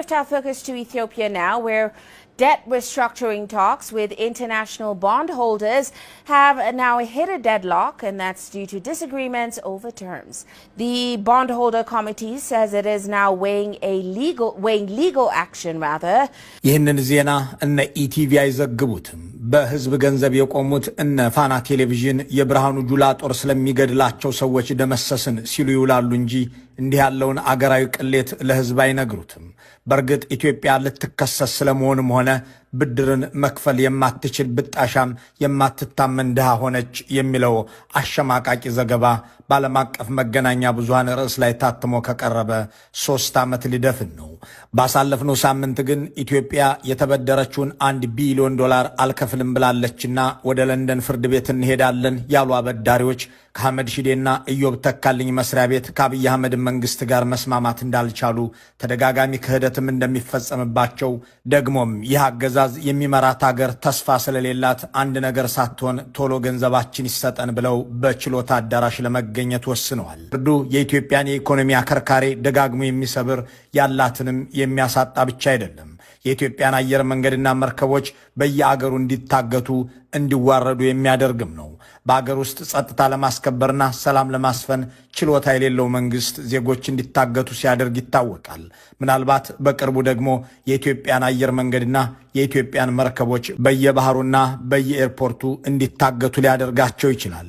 shift our focus to Ethiopia now, where debt restructuring talks with international bondholders have now hit a deadlock, and that's due to disagreements over terms. The bondholder committee says it is now weighing legal action rather. ይህንን ዜና እነ ኢቲቪ አይዘግቡትም። በህዝብ ገንዘብ የቆሙት እነ ፋና ቴሌቪዥን የብርሃኑ ጁላ ጦር ስለሚገድላቸው ሰዎች ደመሰስን ሲሉ ይውላሉ እንጂ እንዲህ ያለውን አገራዊ ቅሌት ለህዝብ አይነግሩትም። በርግጥ ኢትዮጵያ ልትከሰስ ስለመሆኑም ሆነ ብድርን መክፈል የማትችል ብጣሻም የማትታመን ድሃ ሆነች የሚለው አሸማቃቂ ዘገባ በዓለም አቀፍ መገናኛ ብዙሃን ርዕስ ላይ ታትሞ ከቀረበ 3 ዓመት ሊደፍን ነው። ባሳለፍነው ሳምንት ግን ኢትዮጵያ የተበደረችውን $1 ቢሊዮን አልከፍልም ብላለችና ወደ ለንደን ፍርድ ቤት እንሄዳለን ያሉ አበዳሪዎች ከአህመድ ሺዴና ኢዮብ ተካልኝ መስሪያ ቤት ከአብይ አህመድ መንግስት ጋር መስማማት እንዳልቻሉ ተደጋጋሚ ክህደትም እንደሚፈጸምባቸው ደግሞም ይህ አገዛዝ የሚመራት ሀገር ተስፋ ስለሌላት አንድ ነገር ሳትሆን ቶሎ ገንዘባችን ይሰጠን ብለው በችሎታ አዳራሽ ለመገኘት ወስነዋል። ፍርዱ የኢትዮጵያን የኢኮኖሚ አከርካሪ ደጋግሞ የሚሰብር ያላትንም የሚያሳጣ ብቻ አይደለም። የኢትዮጵያን አየር መንገድና መርከቦች በየአገሩ እንዲታገቱ እንዲዋረዱ የሚያደርግም ነው። በአገር ውስጥ ጸጥታ ለማስከበርና ሰላም ለማስፈን ችሎታ የሌለው መንግስት ዜጎች እንዲታገቱ ሲያደርግ ይታወቃል። ምናልባት በቅርቡ ደግሞ የኢትዮጵያን አየር መንገድና የኢትዮጵያን መርከቦች በየባህሩና በየኤርፖርቱ እንዲታገቱ ሊያደርጋቸው ይችላል።